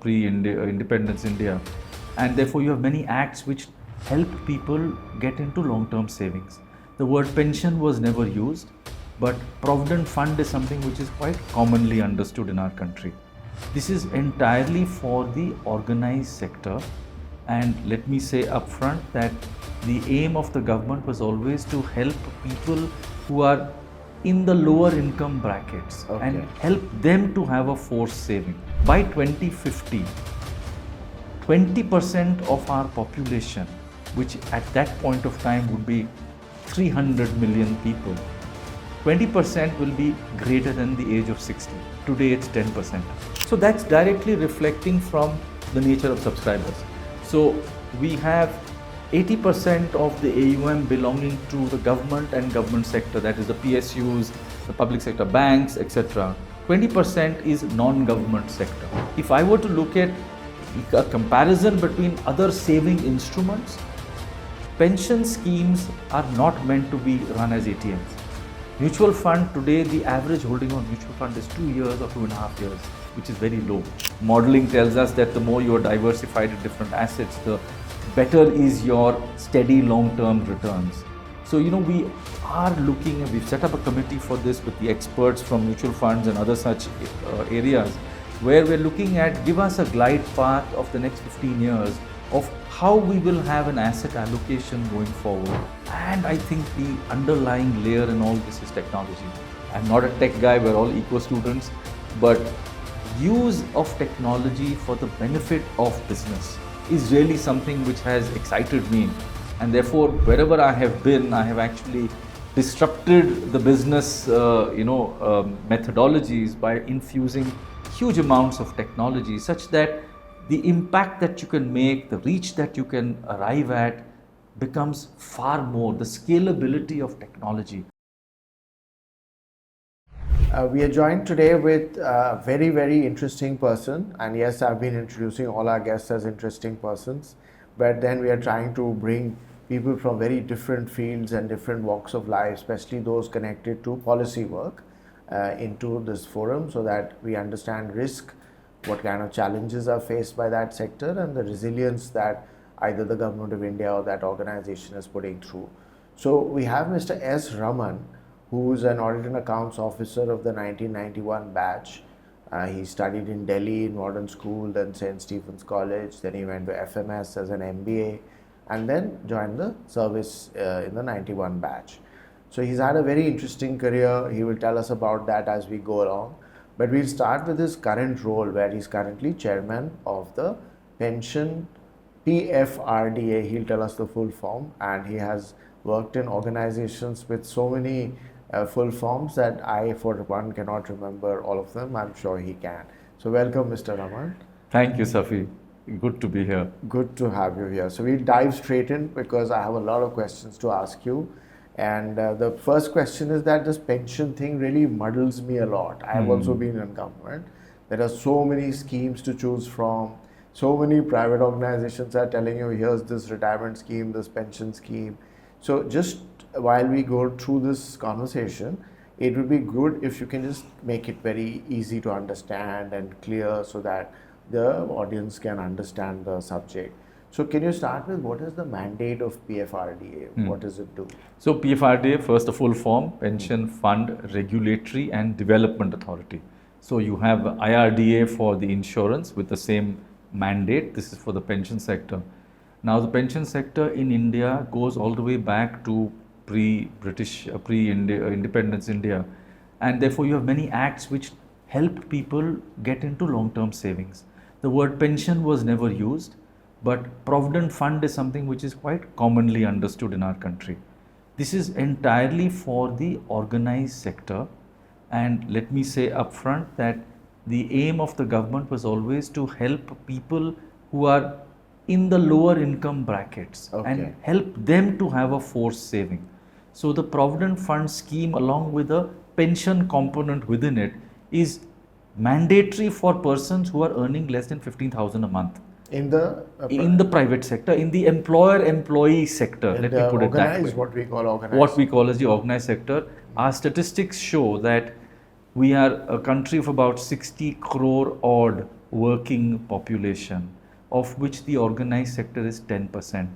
pre-independence India, and therefore you have many acts which help people get into long-term savings. The word pension was never used, but provident fund is something which is quite commonly understood in our country. This is entirely for the organized sector, and let me say upfront that the aim of the government was always to help people who are in the lower income brackets and help them to have a forced saving. By 2050, 20% of our population, which at that point of time would be 300 million people, 20% will be greater than the age of 60. Today it's 10%. So that's directly reflecting from the nature of subscribers. So we have 80% of the AUM belonging to the government and government sector, that is the PSUs, the public sector banks, etc. 20% is non-government sector. If I were to look at a comparison between other saving instruments, pension schemes are not meant to be run as ATMs. Mutual fund today, the average holding on mutual fund is 2 years or 2.5 years, which is very low. Modeling tells us that the more you are diversified in different assets, the better is your steady long-term returns. So, we are looking, and we've set up a committee for this with the experts from mutual funds and other such areas, where we're looking at, give us a glide path of the next 15 years of how we will have an asset allocation going forward. And I think the underlying layer in all this is technology. I'm not a tech guy, we're all eco students, but use of technology for the benefit of business is really something which has excited me. And therefore, wherever I have been, I have actually disrupted the business methodologies by infusing huge amounts of technology, such that the impact that you can make, the reach that you can arrive at becomes far more, the scalability of technology. We are joined today with a very, very interesting person. And yes, I've been introducing all our guests as interesting persons, but then we are trying to bring people from very different fields and different walks of life, especially those connected to policy work, into this forum, so that we understand risk, what kind of challenges are faced by that sector, and the resilience that either the government of India or that organization is putting through. So we have Mr. S. Ramann, who is an Audit and Accounts Officer of the 1991 batch. He studied in Delhi in modern school, then St. Stephen's College, then he went to FMS as an MBA, and then joined the service in the 91 batch. So he's had a very interesting career. He will tell us about that as we go along. But we'll start with his current role, where he's currently chairman of the pension PFRDA. He'll tell us the full form, and he has worked in organizations with so many full forms that I, for one, cannot remember all of them. I'm sure he can. So welcome, Mr. Ramann. Thank you, Safi. Good to be here. Good to have you here. So we'll dive straight in, because I have a lot of questions to ask you. And the first question is that this pension thing really muddles me a lot. I've also been in government. There are so many schemes to choose from. So many private organizations are telling you, here's this retirement scheme, this pension scheme. So just while we go through this conversation, it would be good if you can just make it very easy to understand and clear, so that the audience can understand the subject. So can you start with what is the mandate of PFRDA? What does it do? So PFRDA, first the full form, Pension Fund Regulatory and Development Authority. So you have IRDA for the insurance with the same mandate. This is for the pension sector. Now the pension sector in India goes all the way back to pre-independence India, and therefore you have many acts which helped people get into long-term savings. The word pension was never used, but provident fund is something which is quite commonly understood in our country. This is entirely for the organized sector, and let me say upfront that the aim of the government was always to help people who are in the lower income brackets and help them to have a forced saving. So the provident fund scheme, along with a pension component within it, is mandatory for persons who are earning less than 15,000 a month. In the private sector, in the employer-employee sector, let me put it that way. What we call organized. What we call as the organized sector. Our statistics show that we are a country of about 60 crore odd working population, of which the organized sector is 10%.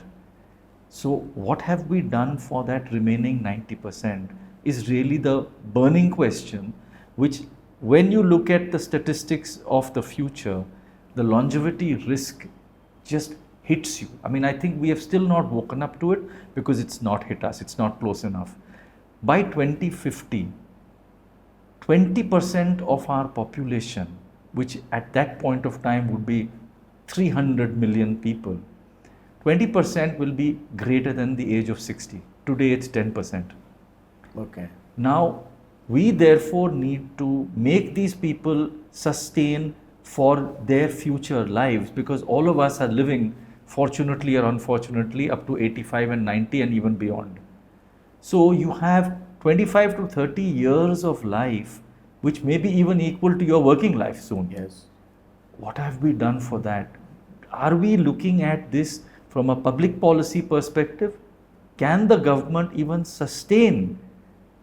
So what have we done for that remaining 90% is really the burning question, which when you look at the statistics of the future, the longevity risk just hits you. I mean, I think we have still not woken up to it because it's not hit us, it's not close enough. By 2050, 20% of our population, which at that point of time would be 300 million people, 20% will be greater than the age of 60. Today it's 10%. Okay. Now, we therefore need to make these people sustain for their future lives, because all of us are living, fortunately or unfortunately, up to 85 and 90 and even beyond. So you have 25 to 30 years of life, which may be even equal to your working life soon. Yes. What have we done for that? Are we looking at this from a public policy perspective? Can the government even sustain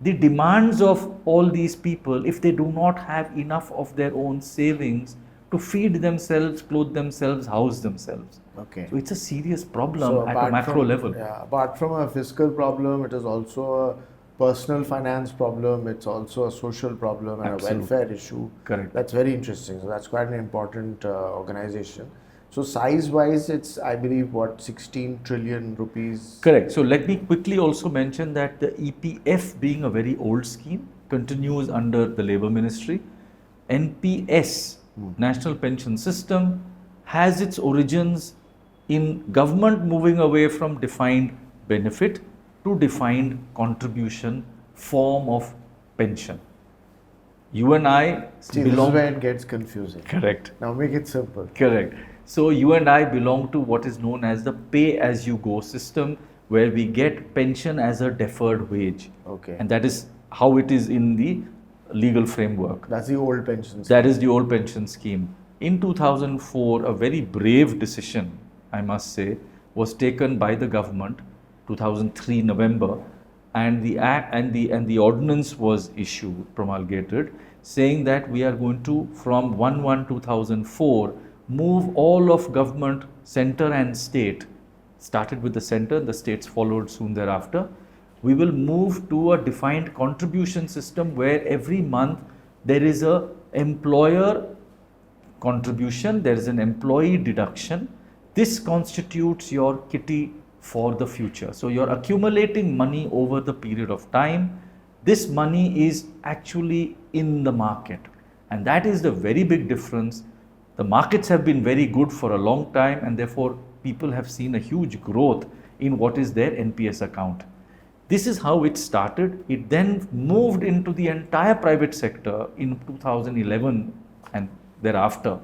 the demands of all these people if they do not have enough of their own savings to feed themselves, clothe themselves, house themselves? Okay. So it's a serious problem at a macro level. Yeah, apart from a fiscal problem, it is also a personal finance problem, it's also a social problem and Absolutely. a welfare issue. Correct. That's very interesting. So that's quite an important organization. So size-wise, it's, I believe, what, 16 trillion rupees? Correct. So let me quickly also mention that the EPF, being a very old scheme, continues under the Labour Ministry. NPS, National Pension System, has its origins in government moving away from defined benefit to defined contribution form of pension. You and I See, belong... this is where it gets confusing. Correct. Now make it simple. Correct. So you and I belong to what is known as the pay-as-you-go system, where we get pension as a deferred wage. Okay. And that is how it is in the legal framework. That's the old pension scheme. That is the old pension scheme. In 2004, a very brave decision, I must say, was taken by the government, 2003 November, and the act and the ordinance was issued, promulgated, saying that we are going to, from 1/1/2004, move all of government, center and state, started with the center, the states followed soon thereafter. We will move to a defined contribution system where every month there is a employer contribution, there is an employee deduction. This constitutes your kitty for the future. So you're accumulating money over the period of time. This money is actually in the market, and that is the very big difference. The markets have been very good for a long time, and therefore people have seen a huge growth in what is their NPS account. This is how it started. It then moved into the entire private sector in 2011 and thereafter.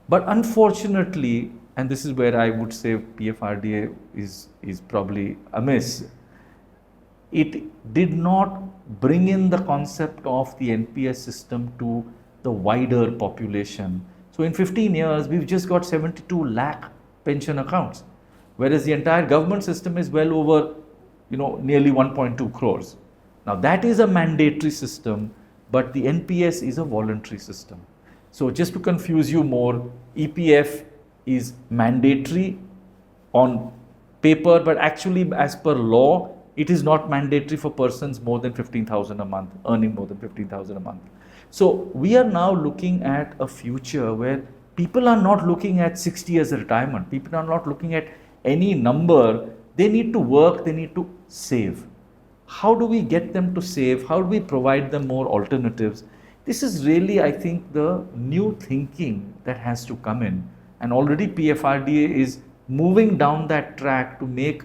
But unfortunately, and this is where I would say PFRDA is probably amiss, it did not bring in the concept of the NPS system to the wider population. So in 15 years, we've just got 72 lakh pension accounts, whereas the entire government system is well over, nearly 1.2 crores. Now that is a mandatory system, but the NPS is a voluntary system. So just to confuse you more, EPF is mandatory on paper, but actually as per law, it is not mandatory for persons more than 15,000 a month, earning more than 15,000 a month. So we are now looking at a future where people are not looking at 60 as a retirement. People are not looking at any number. They need to work, they need to save. How do we get them to save? How do we provide them more alternatives? This is really, I think, the new thinking that has to come in. And already PFRDA is moving down that track to make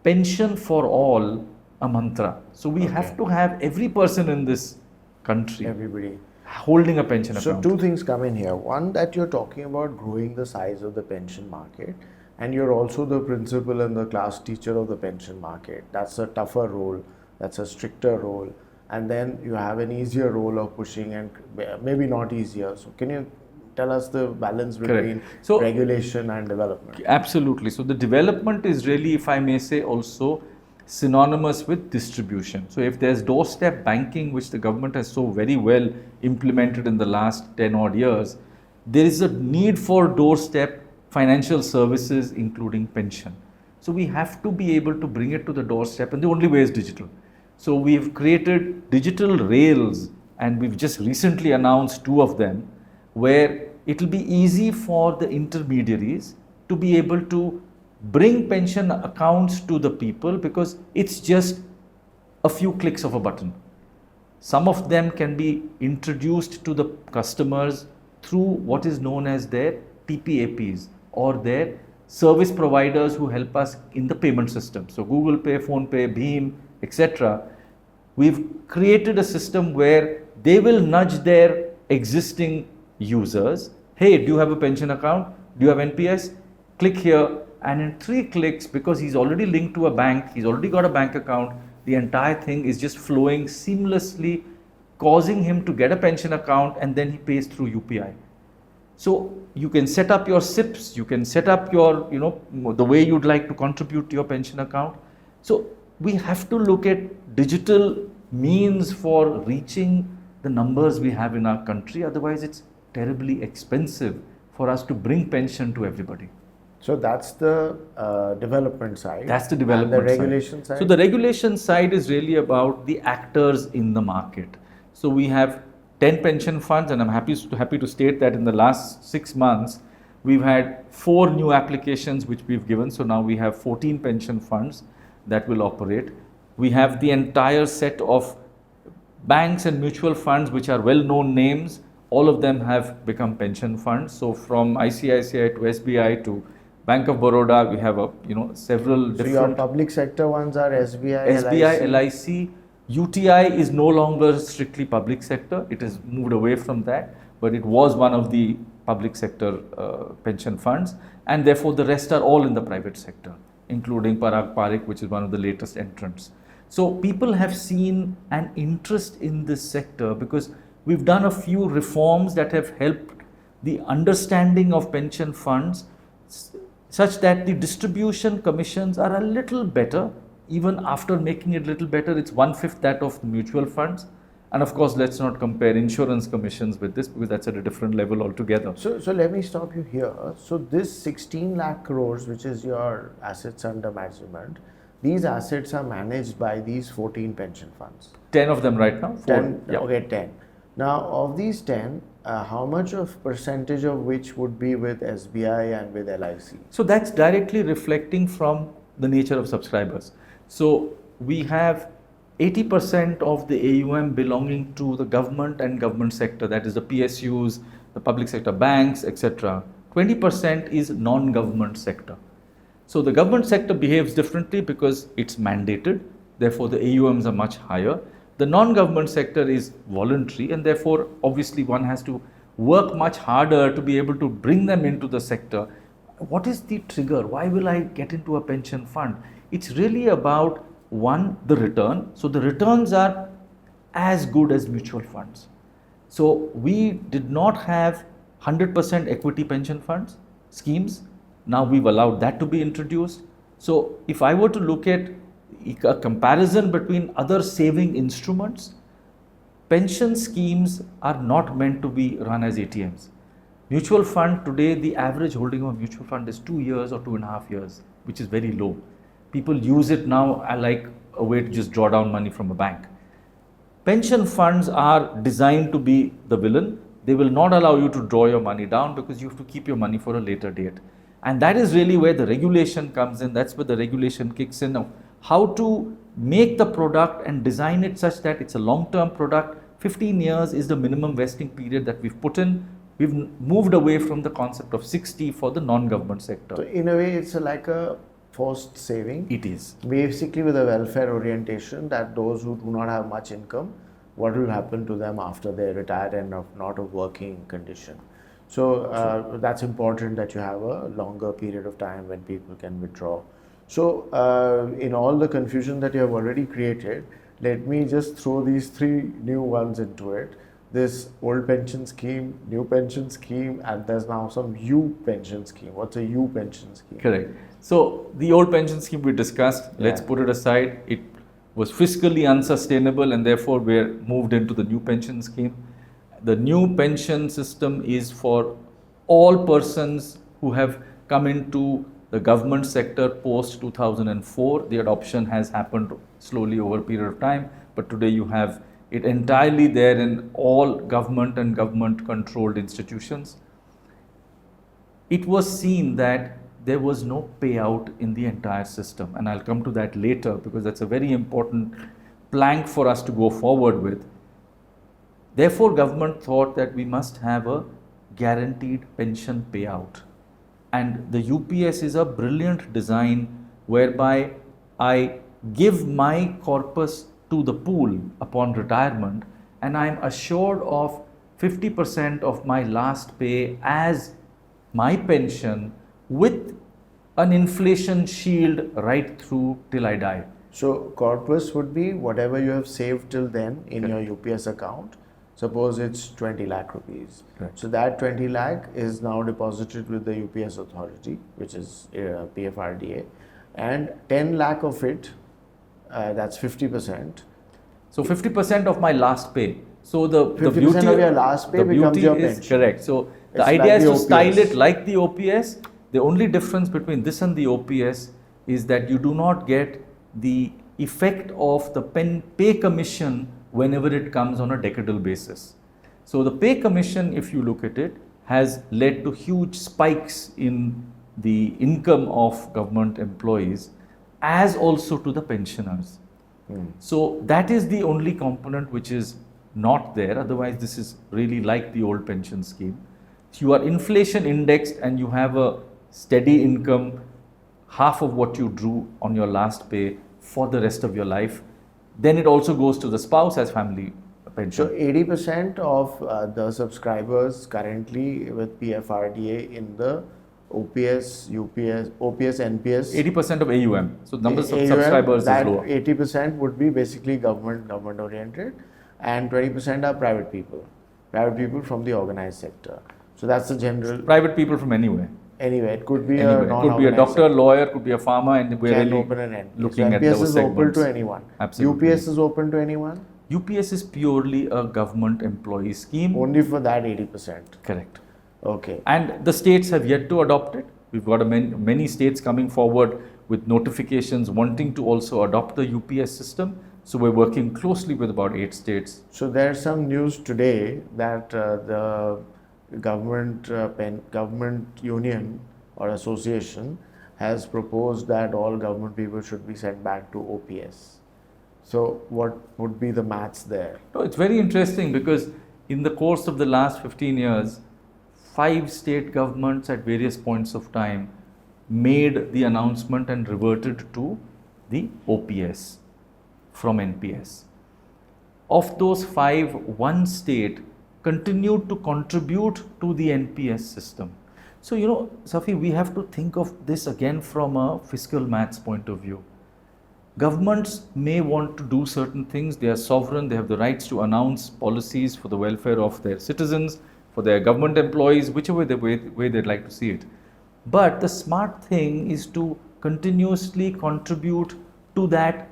pension for all a mantra. So we have to have every person in this country, everybody, holding a pension account. So two things come in here. One, that you're talking about growing the size of the pension market, and you're also the principal and the class teacher of the pension market. That's a tougher role, that's a stricter role, and then you have an easier role of pushing, and maybe not easier. So can you tell us the balance between regulation and development? Absolutely. So the development is really, if I may say, also synonymous with distribution. So if there's doorstep banking, which the government has so very well implemented in the last 10 odd years, there is a need for doorstep financial services, including pension. So we have to be able to bring it to the doorstep, and the only way is digital. So we've created digital rails, and we've just recently announced 2 of them, where it will be easy for the intermediaries to be able to bring pension accounts to the people, because it's just a few clicks of a button. Some of them can be introduced to the customers through what is known as their TPAPs, or their service providers who help us in the payment system. So Google Pay, Phone Pay, Bheem, etc. We've created a system where they will nudge their existing users. Hey, do you have a pension account? Do you have NPS? Click here, and in 3 clicks, because he's already linked to a bank, he's already got a bank account, the entire thing is just flowing seamlessly, causing him to get a pension account, and then he pays through UPI. So you can set up your SIPs, you can set up your, the way you'd like to contribute to your pension account. So we have to look at digital means for reaching the numbers we have in our country. Otherwise, it's terribly expensive for us to bring pension to everybody. So that's the development side. That's the development and the regulation side. So the regulation side is really about the actors in the market. So we have 10 pension funds, and I'm happy to state that in the last 6 months, we've had 4 new applications which we've given. So now we have 14 pension funds that will operate. We have the entire set of banks and mutual funds which are well-known names. All of them have become pension funds. So from ICICI to SBI to Bank of Baroda, we have several different. So your public sector ones are SBI, LIC. UTI is no longer strictly public sector. It has moved away from that, but it was one of the public sector pension funds, and therefore the rest are all in the private sector, including Parag Parikh, which is one of the latest entrants. So people have seen an interest in this sector because we've done a few reforms that have helped the understanding of pension funds such that the distribution commissions are a little better. Even after making it a little better, it's 1/5 that of the mutual funds. And of course, let's not compare insurance commissions with this, because that's at a different level altogether. So let me stop you here. So this 16 lakh crores, which is your assets under management, these assets are managed by these 14 pension funds. 10 of them right now? 10, yeah. Okay, 10. Now, of these 10, how much of percentage of which would be with SBI and with LIC? So that's directly reflecting from the nature of subscribers. So we have 80% of the AUM belonging to the government and government sector, that is the PSUs, the public sector banks, etc. 20% is non-government sector. So the government sector behaves differently because it's mandated, therefore the AUMs are much higher. The non-government sector is voluntary, and therefore obviously one has to work much harder to be able to bring them into the sector. What is the trigger? Why will I get into a pension fund? It's really about, one, the return. So the returns are as good as mutual funds. So we did not have 100% equity pension funds schemes. Now we've allowed that to be introduced. So if I were to look at a comparison between other saving instruments, pension schemes are not meant to be run as ATMs. Mutual fund today, the average holding of a mutual fund is 2 years or 2.5 years, which is very low. People use it now like a way to just draw down money from a bank. Pension funds are designed to be the villain. They will not allow you to draw your money down because you have to keep your money for a later date. And that is really where the regulation comes in. That's where the regulation kicks in of how to make the product and design it such that it's a long-term product. 15 years is the minimum vesting period that we've put in. We've moved away from the concept of 60 for the non-government sector. So in a way, it's like a forced saving. It is. Basically with a welfare orientation that those who do not have much income, what will happen to them after they retire and not a working condition. So that's important that you have a longer period of time when people can withdraw. So in all the confusion that you have already created, let me just throw these 3 new ones into it. This old pension scheme, new pension scheme, and there's now some U pension scheme. What's a U pension scheme? Correct. So the old pension scheme we discussed, let's put it aside. It was fiscally unsustainable, and therefore we're moved into the new pension scheme. The new pension system is for all persons who have come into the government sector post 2004. The adoption has happened slowly over a period of time, but today you have it entirely there in all government and government controlled institutions. It was seen that there was no payout in the entire system, and I'll come to that later because that's a very important plank for us to go forward with. Therefore, government thought that we must have a guaranteed pension payout, and the UPS is a brilliant design whereby I give my corpus to the pool upon retirement, and I am assured of 50% of my last pay as my pension with an inflation shield right through till I die. So corpus would be whatever you have saved till then in your UPS account. Suppose it's 20 lakh rupees. Correct. So that 20 lakh is now deposited with the UPS authority, which is PFRDA, and 10 lakh of it, that's 50%. So 50% of my last pay. So the 50% beauty of your last pay the becomes beauty your is pension. correct. So the It's idea like is the to style OPS. it like the OPS. The only difference between this and the OPS is that you do not get the effect of the pay commission whenever it comes on a decadal basis. So the pay commission, if you look at it, has led to huge spikes in the income of government employees as also to the pensioners. So that is the only component which is not there. Otherwise, this is really like the old pension scheme. You are inflation indexed and you have a steady income, half of what you drew on your last pay for the rest of your life. Then it also goes to the spouse as family pension. So 80% of the subscribers currently with PFRDA in the OPS, NPS. 80% of AUM. So numbers of AUM, subscribers is that lower. 80% would be basically government oriented, and 20% are private people from the organized sector. So that's the general. Private people from anywhere. Anyway, it could be Anywhere. a It could be a doctor, lawyer, could be a farmer, and we're can really open an NPS. looking at NPS those is segments. open to anyone. Absolutely. UPS is open to anyone. UPS is purely a government employee scheme. Only for that 80%. Correct. Okay. And the states have yet to adopt it. We've got many states coming forward with notifications wanting to also adopt the UPS system. So we're working closely with about 8 states. So there's some news today that the government union or association has proposed that all government people should be sent back to OPS. So what would be the maths there? No, it's very interesting because in the course of the last 15 years, 5 state governments at various points of time made the announcement and reverted to the OPS from NPS. Of those 5, 1 state continued to contribute to the NPS system. So, Safi, we have to think of this again from a fiscal maths point of view. Governments may want to do certain things. They are sovereign. They have the rights to announce policies for the welfare of their citizens, for their government employees, whichever way they'd like to see it. But the smart thing is to continuously contribute to that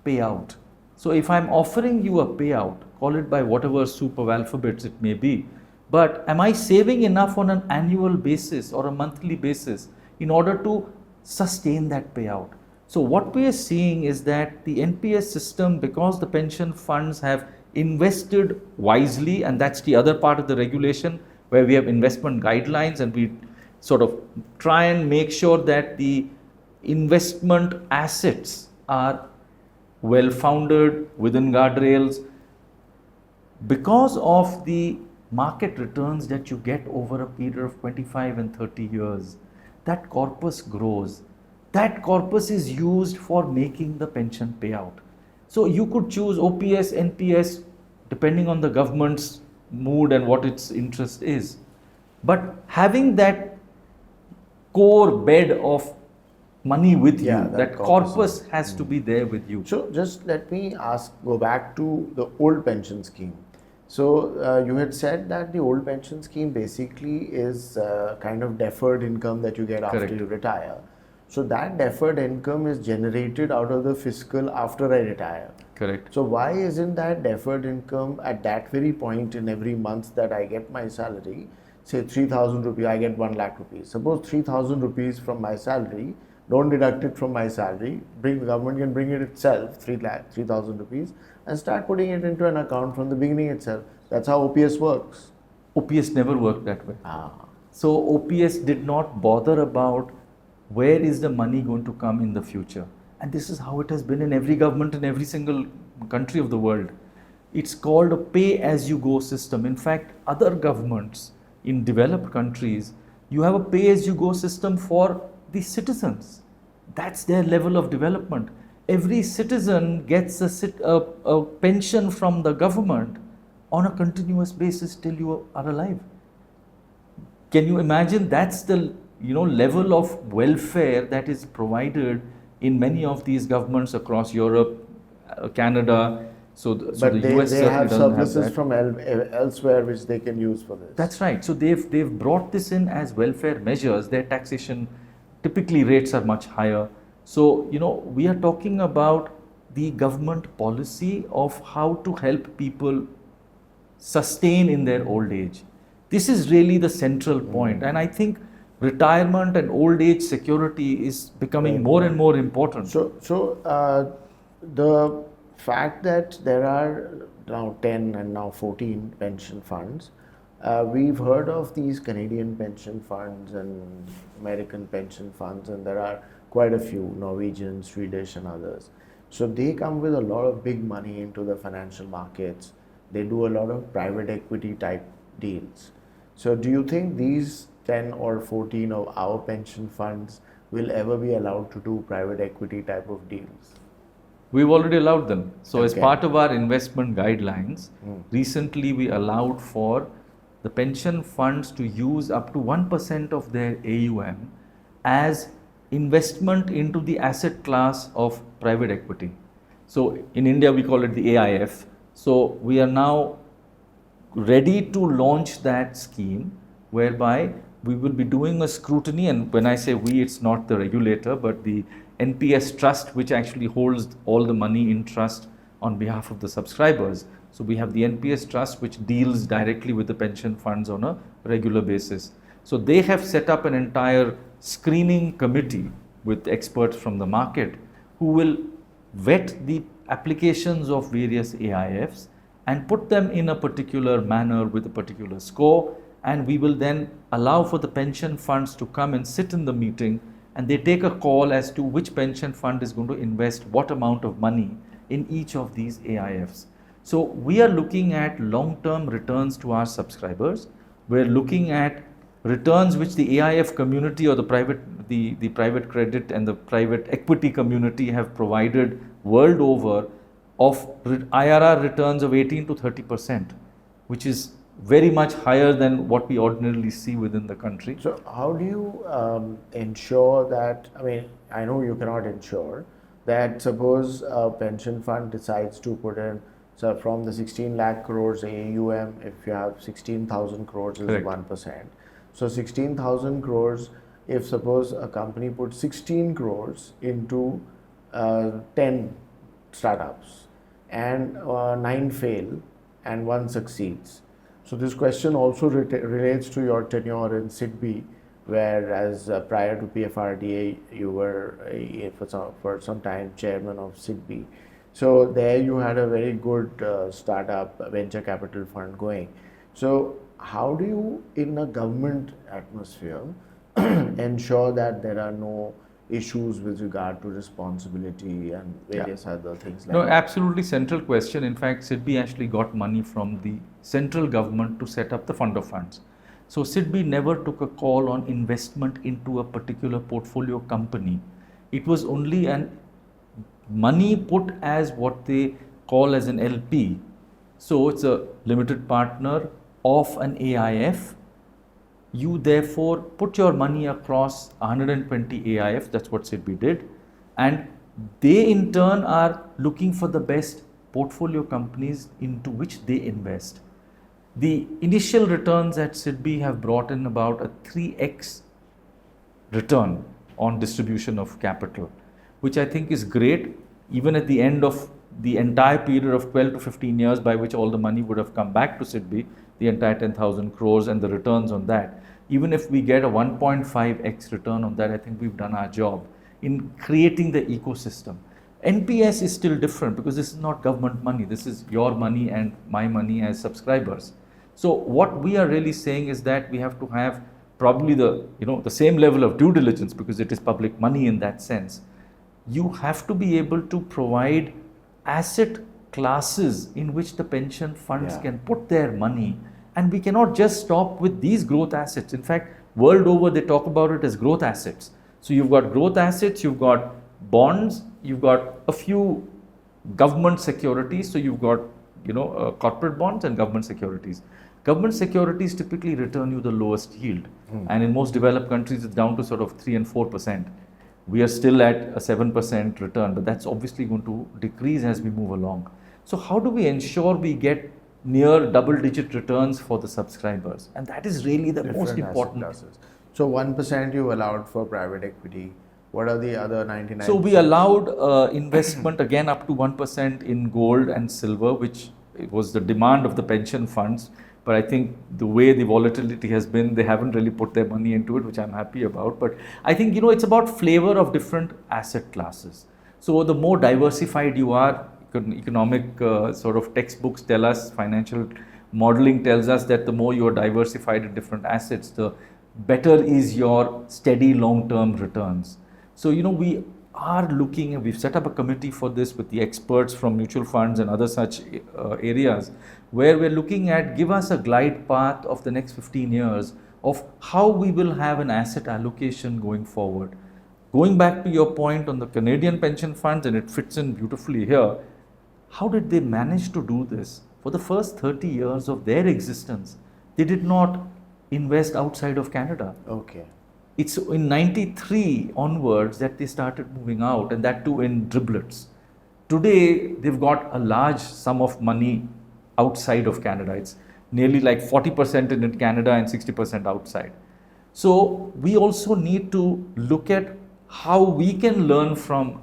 payout. So if I'm offering you a payout, call it by whatever soup of alphabets it may be, but am I saving enough on an annual basis or a monthly basis in order to sustain that payout? So what we are seeing is that the NPS system, because the pension funds have invested wisely, and that's the other part of the regulation where we have investment guidelines and we sort of try and make sure that the investment assets are well founded within guardrails. Because of the market returns that you get over a period of 25 and 30 years, that corpus grows. That corpus is used for making the pension payout. So you could choose OPS, NPS, depending on the government's mood and what its interest is. But having that core bed of money with you, that corpus has to be there with you. So just let me go back to the old pension scheme. So you had said that the old pension scheme basically is kind of deferred income that you get after you retire. So that deferred income is generated out of the fiscal after I retire. Correct. So why isn't that deferred income at that very point in every month that I get my salary say 3,000 rupees, I get 1 lakh rupees. Suppose 3,000 rupees from my salary, don't deduct it from my salary, the government can bring it itself, 3,000 rupees, and start putting it into an account from the beginning itself. That's how OPS works. OPS never worked that way. Ah. So OPS did not bother about where is the money going to come in the future. And this is how it has been in every government in every single country of the world. It's called a pay-as-you-go system. In fact, other governments in developed countries, you have a pay-as-you-go system for the citizens. That's their level of development. Every citizen gets a pension from the government on a continuous basis till you are alive. Can you imagine? That's the level of welfare that is provided in many of these governments across Europe, Canada. But they have surpluses from elsewhere which they can use for this. That's right. So they've brought this in as welfare measures. Their taxation, typically rates are much higher. So we are talking about the government policy of how to help people sustain in their old age. This is really the central point. And I think retirement and old age security is becoming more and more important. So the fact that there are now 10 and now 14 pension funds, we've heard of these Canadian pension funds and American pension funds, and there are quite a few, Norwegian, Swedish and others. So they come with a lot of big money into the financial markets. They do a lot of private equity type deals. So do you think these 10 or 14 of our pension funds will ever be allowed to do private equity type of deals? We've already allowed them. So Okay. as part of our investment guidelines, recently we allowed for the pension funds to use up to 1% of their AUM as investment into the asset class of private equity. So in India we call it the AIF. So we are now ready to launch that scheme whereby we will be doing a scrutiny, and when I say we, it's not the regulator but the NPS trust, which actually holds all the money in trust on behalf of the subscribers. So we have the NPS trust which deals directly with the pension funds on a regular basis. So they have set up an entire screening committee with experts from the market who will vet the applications of various AIFs and put them in a particular manner with a particular score, and we will then allow for the pension funds to come and sit in the meeting, and they take a call as to which pension fund is going to invest what amount of money in each of these AIFs. So we are looking at long-term returns to our subscribers. We're looking at returns which the AIF community or the private credit and the private equity community have provided world over of IRR returns of 18 to 30%, which is very much higher than what we ordinarily see within the country. So how do you ensure that, I know you cannot ensure that suppose a pension fund decides to put in, so from the 16 lakh crores AUM, if you have 16,000 crores is Correct. 1%. So 16,000 crores, if suppose a company puts 16 crores into 10 startups and 9 fail and 1 succeeds. So this question also relates to your tenure in SIDBI, whereas prior to PFRDA, you were for some time chairman of SIDBI. So there you had a very good startup venture capital fund going. So how do you, in a government atmosphere, ensure that there are no issues with regard to responsibility and various other things like No, that? absolutely central question. In fact, SIDBI actually got money from the central government to set up the fund of funds. So SIDBI never took a call on investment into a particular portfolio company. It was only an money put as what they call as an LP. So it's a limited partner of an AIF. You therefore put your money across 120 AIF, that's what SIDBI did, and they in turn are looking for the best portfolio companies into which they invest. The initial returns at SIDBI have brought in about a 3x return on distribution of capital, which I think is great. Even at the end of the entire period of 12 to 15 years by which all the money would have come back to SIDBI, the entire 10,000 crores and the returns on that. Even if we get a 1.5x return on that, I think we've done our job in creating the ecosystem. NPS is still different because this is not government money. This is your money and my money as subscribers. So what we are really saying is that we have to have probably the same level of due diligence because it is public money in that sense. You have to be able to provide asset classes in which the pension funds can put their money, and we cannot just stop with these growth assets. In fact, world over they talk about it as growth assets. So you've got growth assets, you've got bonds, you've got a few government securities. So you've got corporate bonds and government securities. Government securities typically return you the lowest yield, and in most developed countries it's down to sort of 3 and 4%. We are still at a 7% return, but that's obviously going to decrease as we move along. So how do we ensure we get near double-digit returns for the subscribers? And that is really the most important. So 1% you allowed for private equity. What are the other 99%? So we allowed investment again up to 1% in gold and silver, which was the demand of the pension funds. But I think the way the volatility has been, they haven't really put their money into it, which I'm happy about. But I think, it's about flavor of different asset classes. So the more diversified you are, economic sort of textbooks tell us, financial modeling tells us that the more you are diversified in different assets, the better is your steady long-term returns. So, we are looking, we've set up a committee for this with the experts from mutual funds and other such areas, where we're looking at, give us a glide path of the next 15 years of how we will have an asset allocation going forward. Going back to your point on the Canadian pension funds, and it fits in beautifully here, how did they manage to do this? For the first 30 years of their existence, they did not invest outside of Canada. Okay. It's in 93 onwards that they started moving out, and that too in driblets. Today, they've got a large sum of money outside of Canada. It's nearly like 40% in Canada and 60% outside. So we also need to look at how we can learn from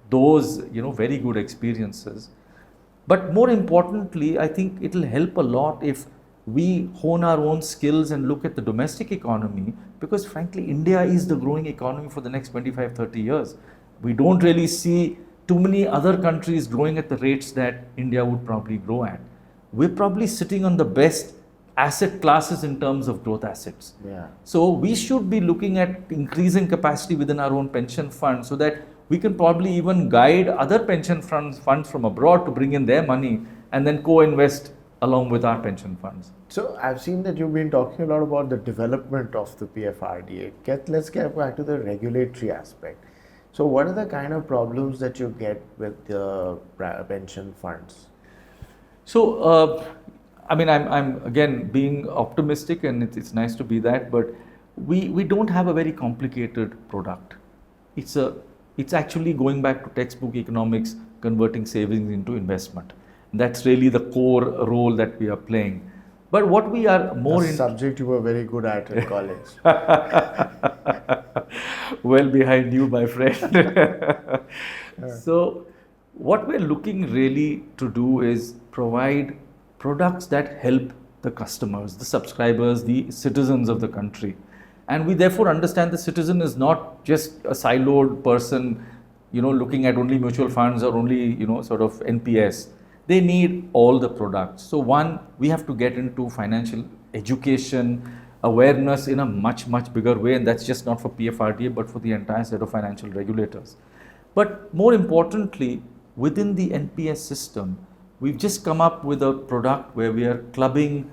those, very good experiences. But more importantly, I think it'll help a lot if we hone our own skills and look at the domestic economy, because frankly, India is the growing economy for the next 25, 30 years. We don't really see too many other countries growing at the rates that India would probably grow at. We're probably sitting on the best asset classes in terms of growth assets. Yeah. So we should be looking at increasing capacity within our own pension fund so that we can probably even guide other pension funds from abroad to bring in their money and then co-invest along with our pension funds. So I've seen that you've been talking a lot about the development of the PFRDA. Let's get back to the regulatory aspect. So what are the kind of problems that you get with the pension funds? So, I'm again being optimistic, and it's nice to be that, but we don't have a very complicated product. It's actually going back to textbook economics, converting savings into investment. That's really the core role that we are playing. But what we are more in subject you were very good at in college. Well behind you, my friend. So what we're looking really to do is provide products that help the customers, the subscribers, the citizens of the country. And we therefore understand the citizen is not just a siloed person, looking at only mutual funds or only, sort of NPS. They need all the products. So one, we have to get into financial education, awareness in a much, much bigger way. And that's just not for PFRDA, but for the entire set of financial regulators. But more importantly, within the NPS system, we've just come up with a product where we are clubbing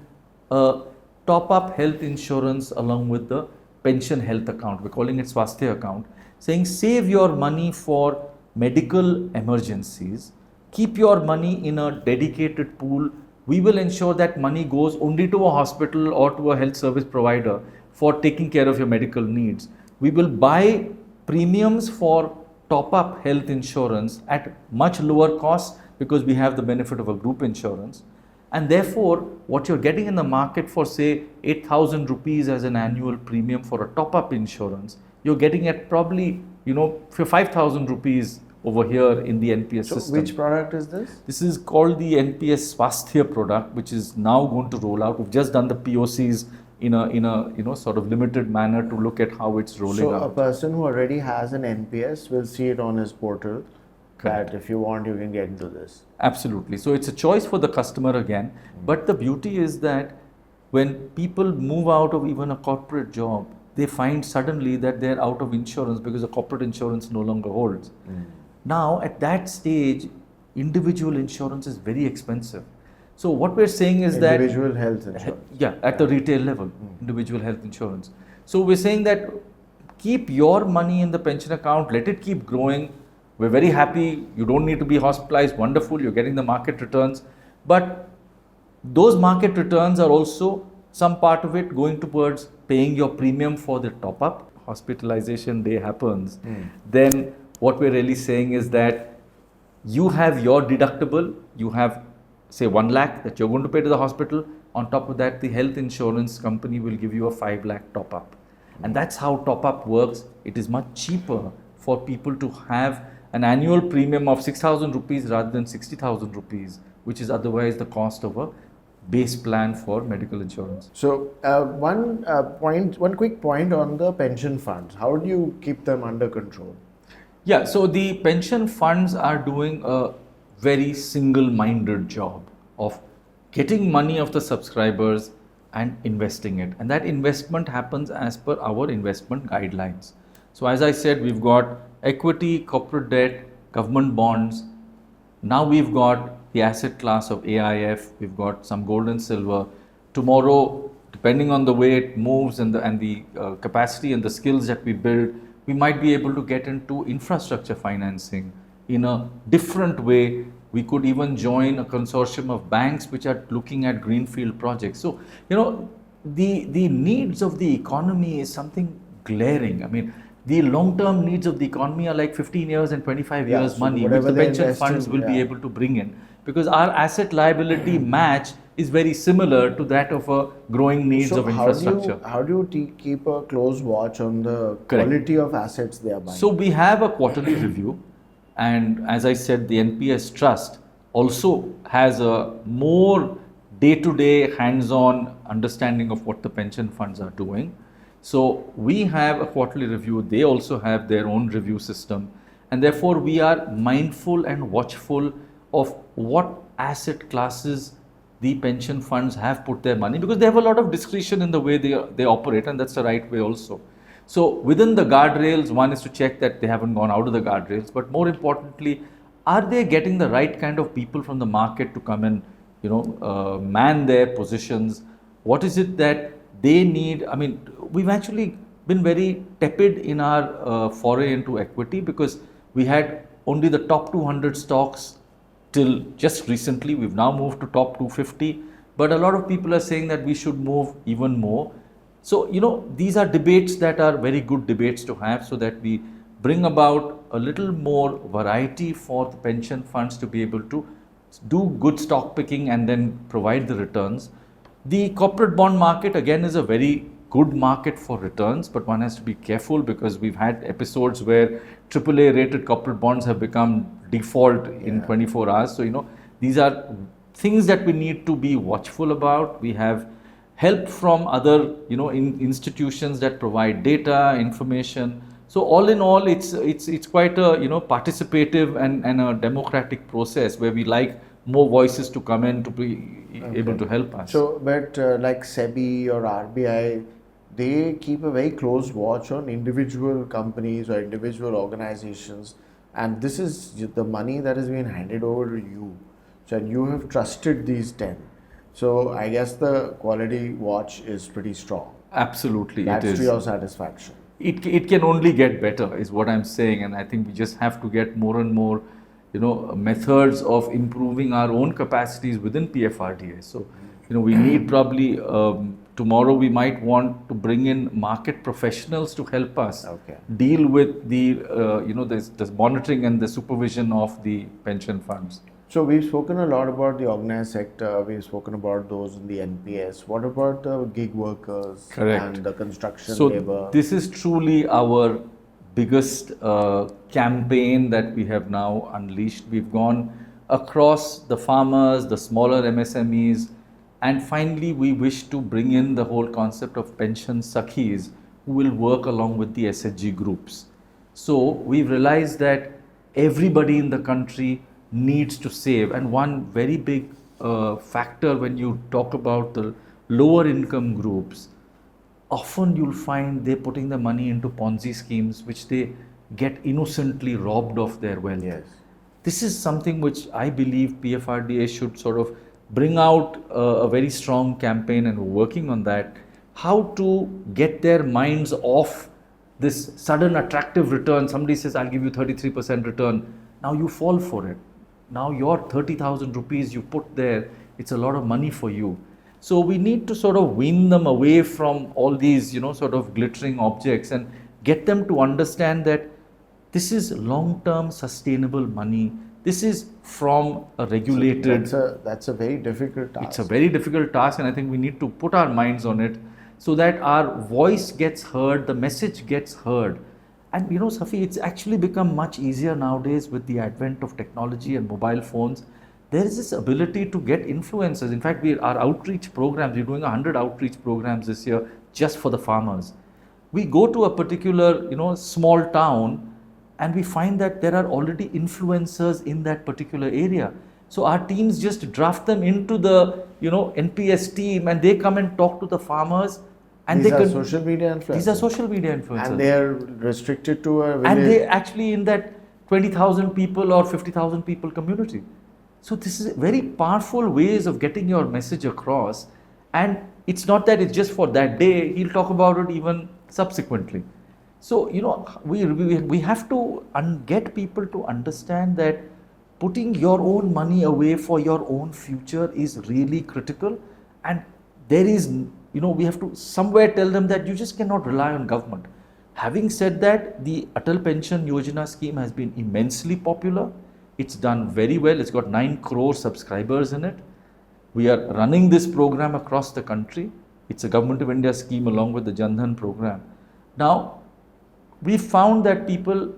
a top-up health insurance along with the pension health account. We're calling it Swasthya account, saying save your money for medical emergencies. Keep your money in a dedicated pool. We will ensure that money goes only to a hospital or to a health service provider for taking care of your medical needs. We will buy premiums for top-up health insurance at much lower cost because we have the benefit of a group insurance. And therefore, what you're getting in the market for say 8,000 rupees as an annual premium for a top-up insurance, you're getting at probably, for 5,000 rupees over here in the NPS So system. which product is this? This is called the NPS Swasthya product, which is now going to roll out. We've just done the POCs in a sort of limited manner to look at how it's rolling out. So a person who already has an NPS will see it on his portal. Correct. That if you want, you can get into this. Absolutely. So it's a choice for the customer again. But the beauty is that when people move out of even a corporate job, they find suddenly that they're out of insurance because the corporate insurance no longer holds. Now, at that stage, individual insurance is very expensive. So what we're saying is that Individual health insurance. yeah, at the retail level, individual health insurance. So we're saying that keep your money in the pension account, let it keep growing. We're very happy. You don't need to be hospitalized. Wonderful. You're getting the market returns. But those market returns are also some part of it going towards paying your premium for the top up. Hospitalization day happens. Then what we're really saying is that you have your deductible, you have say 1 lakh that you're going to pay to the hospital. On top of that, the health insurance company will give you a 5 lakh top up. And that's how top up works. It is much cheaper for people to have an annual premium of 6,000 rupees rather than 60,000 rupees, which is otherwise the cost of a base plan for medical insurance. So one quick point on the pension funds. How do you keep them under control? Yeah, so the pension funds are doing a very single-minded job of getting money of the subscribers and investing it. And that investment happens as per our investment guidelines. So as I said, we've got equity, corporate debt, government bonds. Now we've got the asset class of AIF, we've got some gold and silver. Tomorrow, depending on the way it moves and the capacity and the skills that we build, we might be able to get into infrastructure financing in a different way. We could even join a consortium of banks which are looking at greenfield projects. So, the needs of the economy is something glaring. I mean, the long-term needs of the economy are like 15 years and 25 years so money, which whatever the they pension invest funds in, will be able to bring in. Because our asset liability match is very similar to that of a growing needs of infrastructure. How do you keep a close watch on the Correct. quality of assets they are buying? So we have a quarterly review, and as I said, the NPS Trust also has a more day-to-day hands-on understanding of what the pension funds are doing. So we have a quarterly review, they also have their own review system, and therefore we are mindful and watchful of what asset classes the pension funds have put their money, because they have a lot of discretion in the way they operate, and that's the right way also. So within the guardrails, one is to check that they haven't gone out of the guardrails, but more importantly, are they getting the right kind of people from the market to come and man their positions? What is it that they need? I mean, we've actually been very tepid in our foray into equity, because we had only the top 200 stocks till just recently. We've now moved to top 250, but a lot of people are saying that we should move even more. So, these are debates that are very good debates to have, so that we bring about a little more variety for the pension funds to be able to do good stock picking and then provide the returns. The corporate bond market again is a very good market for returns, but one has to be careful, because we've had episodes where AAA rated corporate bonds have become default in 24 hours. So, these are things that we need to be watchful about. We have help from other, institutions that provide data, information. So all in all, it's quite a, participative and a democratic process where we like more voices to come in to be able to help us. So, but like SEBI or RBI, they keep a very close watch on individual companies or individual organizations, and this is the money that is being handed over to you. So, and you have trusted these 10. So, I guess the quality watch is pretty strong. Absolutely, That's it is. to your satisfaction. It can only get better, is what I'm saying, and I think we just have to get more and more, methods of improving our own capacities within PFRDA. So, we need probably tomorrow we might want to bring in market professionals to help us deal with the this monitoring and the supervision of the pension funds. So we've spoken a lot about the organized sector, we've spoken about those in the NPS. What about the gig workers Correct. and the construction So labor? this is truly our biggest campaign that we have now unleashed. We've gone across the farmers, the smaller MSMEs, and finally we wish to bring in the whole concept of pension sakhis who will work along with the SHG groups. So we've realized that everybody in the country needs to save, and one very big factor when you talk about the lower income groups, often you'll find they're putting the money into Ponzi schemes which they get innocently robbed of their wealth. Yes. This is something which I believe PFRDA should sort of bring out a very strong campaign, and we're working on that. How to get their minds off this sudden attractive return. Somebody says, I'll give you 33% return. Now you fall for it. Now your 30,000 rupees you put there, it's a lot of money for you. So we need to sort of wean them away from all these, sort of glittering objects and get them to understand that this is long-term sustainable money. This is from a regulated... So that's a very difficult task. It's a very difficult task, and I think we need to put our minds on it so that our voice gets heard, the message gets heard. And Safi, it's actually become much easier nowadays with the advent of technology and mobile phones. There is this ability to get influencers. In fact, our outreach programs, we're doing 100 outreach programs this year just for the farmers. We go to a particular, small town, and we find that there are already influencers in that particular area. So our teams just draft them into the, NPS team, and they come and talk to the farmers. And these are social media influencers. These are social media influencers. And they are restricted to a village. And they actually in that 20,000 people or 50,000 people community. So this is very powerful ways of getting your message across. And it's not that it's just for that day. He'll talk about it even subsequently. So, we have to get people to understand that putting your own money away for your own future is really critical. And there is, we have to somewhere tell them that you just cannot rely on government. Having said that, the Atal Pension Yojana scheme has been immensely popular. It's done very well. It's got 9 crore subscribers in it. We are running this program across the country. It's a Government of India scheme along with the Jan Dhan program. Now, we found that people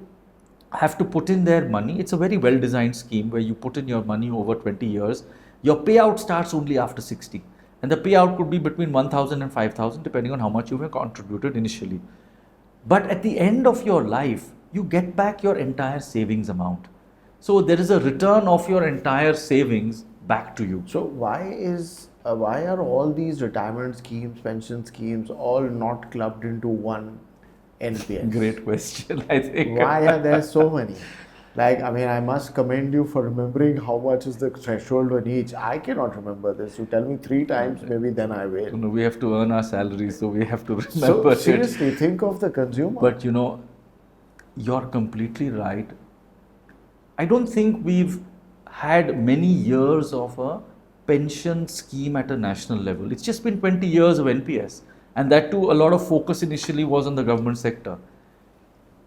have to put in their money. It's a very well designed scheme where you put in your money over 20 years. Your payout starts only after 60. And the payout could be between 1,000 and 5,000 depending on how much you have contributed initially. But at the end of your life, you get back your entire savings amount. So there is a return of your entire savings back to you. So why are all these retirement schemes, pension schemes, all not clubbed into one NPS? Great question, I think. Why are there so many? I must commend you for remembering how much is the threshold on each. I cannot remember this. You tell me 3 times, maybe then I will. No, we have to earn our salary, so we have to remember. So seriously, think of the consumer. But you're completely right. I don't think we've had many years of a pension scheme at a national level. It's just been 20 years of NPS. And that too, a lot of focus initially was on the government sector.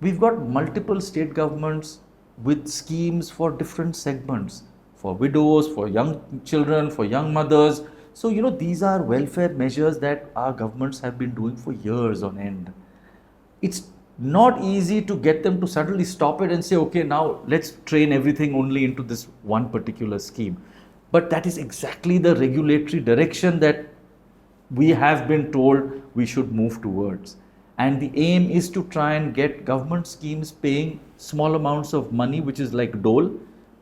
We've got multiple state governments with schemes for different segments, for widows, for young children, for young mothers. So, these are welfare measures that our governments have been doing for years on end. It's not easy to get them to suddenly stop it and say, okay, now let's train everything only into this one particular scheme. But that is exactly the regulatory direction that we have been told we should move towards. And the aim is to try and get government schemes paying small amounts of money, which is like dole,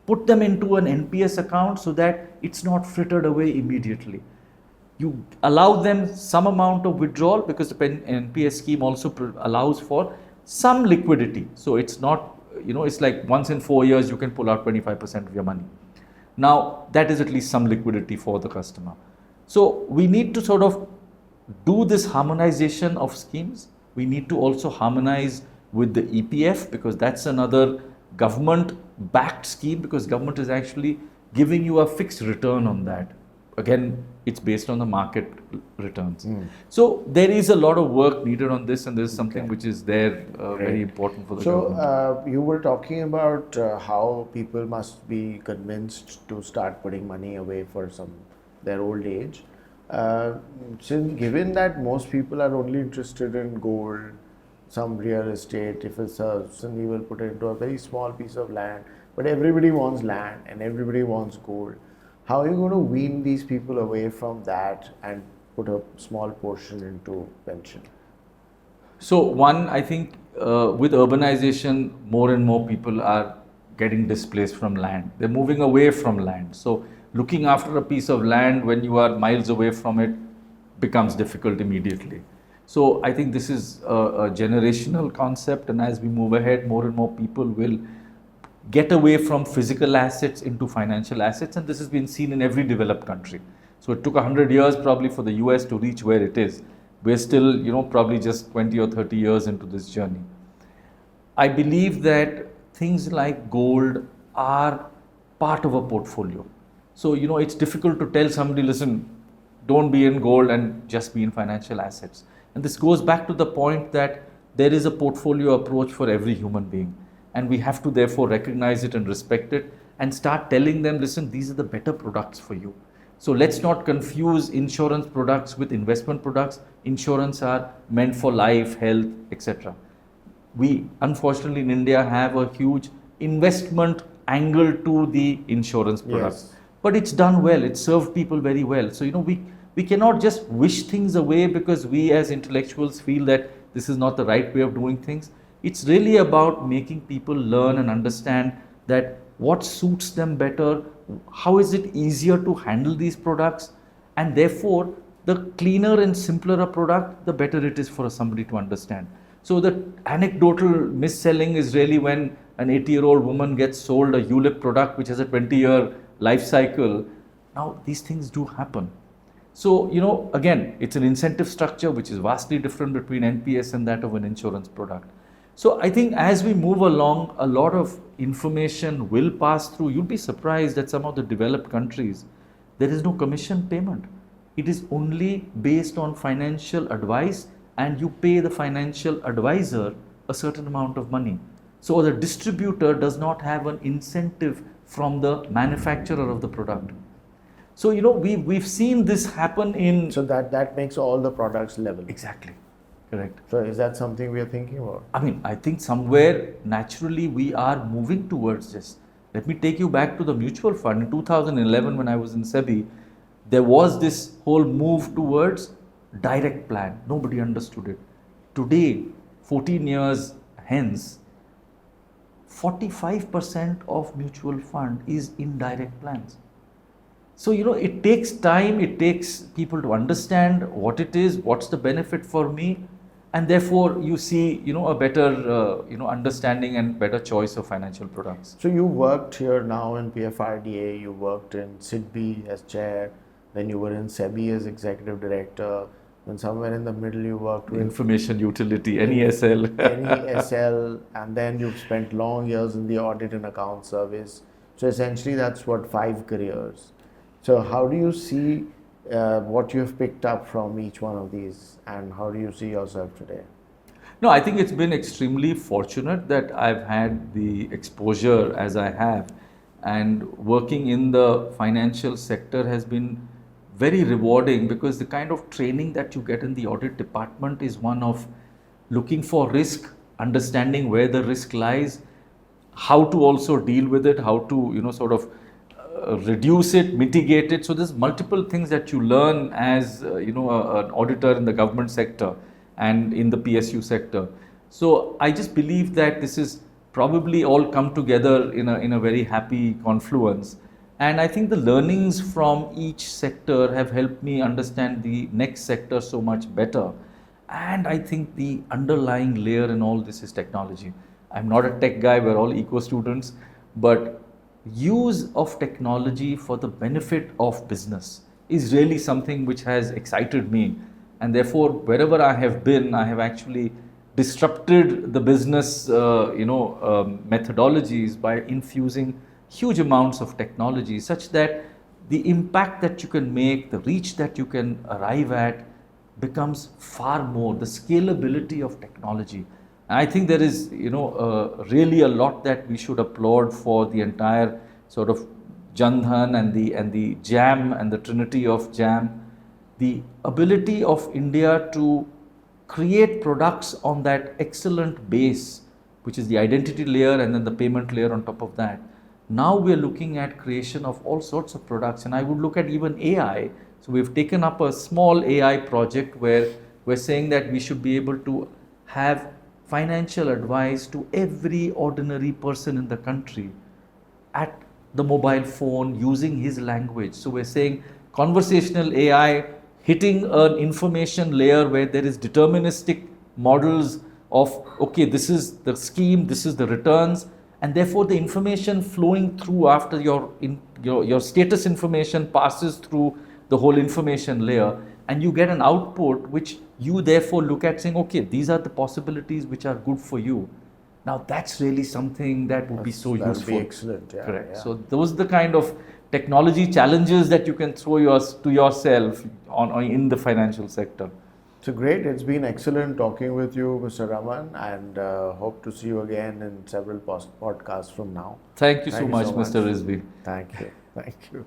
put them into an NPS account so that it's not frittered away immediately. You allow them some amount of withdrawal because the NPS scheme also allows for some liquidity. So it's not, it's like once in 4 years you can pull out 25% of your money. Now that is at least some liquidity for the customer. So we need to sort of do this harmonization of schemes. We need to also harmonize with the EPF because that's another government-backed scheme because government is actually giving you a fixed return on that. Again, it's based on the market returns. So there is a lot of work needed on this, and this is something which is there very important for the government. So you were talking about how people must be convinced to start putting money away for their old age. Since given that most people are only interested in gold, some real estate, if it's a, suddenly will put it into a very small piece of land, but everybody wants land and everybody wants gold. How are you going to wean these people away from that and put a small portion into pension? So one, I think with urbanization, more and more people are getting displaced from land. They're moving away from land. So looking after a piece of land when you are miles away from it becomes difficult immediately. So I think this is a generational concept, and as we move ahead, more and more people will get away from physical assets into financial assets, and this has been seen in every developed country. So it took 100 years probably for the US to reach where it is. We're still, probably just 20 or 30 years into this journey. I believe that things like gold are part of a portfolio. So, it's difficult to tell somebody, listen, don't be in gold and just be in financial assets. And this goes back to the point that there is a portfolio approach for every human being. And we have to therefore recognize it and respect it and start telling them, listen, these are the better products for you. So let's not confuse insurance products with investment products. Insurance are meant for life, health, etc. We, unfortunately, in India have a huge investment angle to the insurance products. Yes. But it's done well. It's served people very well. So, we cannot just wish things away because we as intellectuals feel that this is not the right way of doing things. It's really about making people learn and understand that what suits them better, how is it easier to handle these products, and therefore the cleaner and simpler a product, the better it is for somebody to understand. So the anecdotal mis-selling is really when an 80-year-old woman gets sold a ULIP product which has a 20-year life cycle. Now these things do happen. So, again, it's an incentive structure which is vastly different between NPS and that of an insurance product. So I think as we move along, a lot of information will pass through. You'll be surprised that some of the developed countries, there is no commission payment. It is only based on financial advice, and you pay the financial advisor a certain amount of money. So the distributor does not have an incentive from the manufacturer of the product. So, we've seen this happen in... So that makes all the products level. Exactly. Correct. So is that something we are thinking about? I think somewhere naturally we are moving towards this. Let me take you back to the mutual fund. In 2011, when I was in SEBI, there was this whole move towards direct plan. Nobody understood it. Today, 14 years hence, 45% of mutual fund is indirect plans. So, it takes time, it takes people to understand what it is, what's the benefit for me, and therefore you see, a better, understanding and better choice of financial products. So you worked here now in PFRDA, you worked in SIDBI as chair, then you were in SEBI as executive director, then somewhere in the middle you worked with Information Utility, NESL. NESL, and then you've spent long years in the audit and account service. So essentially that's 5 careers. So how do you see what you have picked up from each one of these, and how do you see yourself today? No, I think it's been extremely fortunate that I've had the exposure as I have, and working in the financial sector has been very rewarding because the kind of training that you get in the audit department is one of looking for risk, understanding where the risk lies, how to also deal with it, how to, reduce it, mitigate it. So there's multiple things that you learn as an auditor in the government sector and in the PSU sector. So I just believe that this is probably all come together in a very happy confluence. And I think the learnings from each sector have helped me understand the next sector so much better. And I think the underlying layer in all this is technology. I'm not a tech guy, we're all eco students, but use of technology for the benefit of business is really something which has excited me, and therefore wherever I have been, I have actually disrupted the business methodologies by infusing huge amounts of technology such that the impact that you can make, the reach that you can arrive at becomes far more, the scalability of technology. I think there is, really a lot that we should applaud for the entire sort of Jandhan and the JAM and the trinity of JAM. The ability of India to create products on that excellent base, which is the identity layer and then the payment layer on top of that. Now we're looking at creation of all sorts of products, and I would look at even AI. So we've taken up a small AI project where we're saying that we should be able to have financial advice to every ordinary person in the country at the mobile phone using his language. So we're saying conversational AI hitting an information layer where there is deterministic models of, okay, this is the scheme, this is the returns, and therefore the information flowing through after your status information passes through the whole information layer, and you get an output which you therefore look at saying, okay, these are the possibilities which are good for you. Now that's really something that would be so useful. That would be excellent. Yeah, correct. Yeah. So those are the kind of technology challenges that you can throw to yourself on in the financial sector. So great. It's been excellent talking with you, Mr. Ramann, and hope to see you again in several podcasts from now. Thank you so much, Mr. Rizvi. Thank you. Thank you.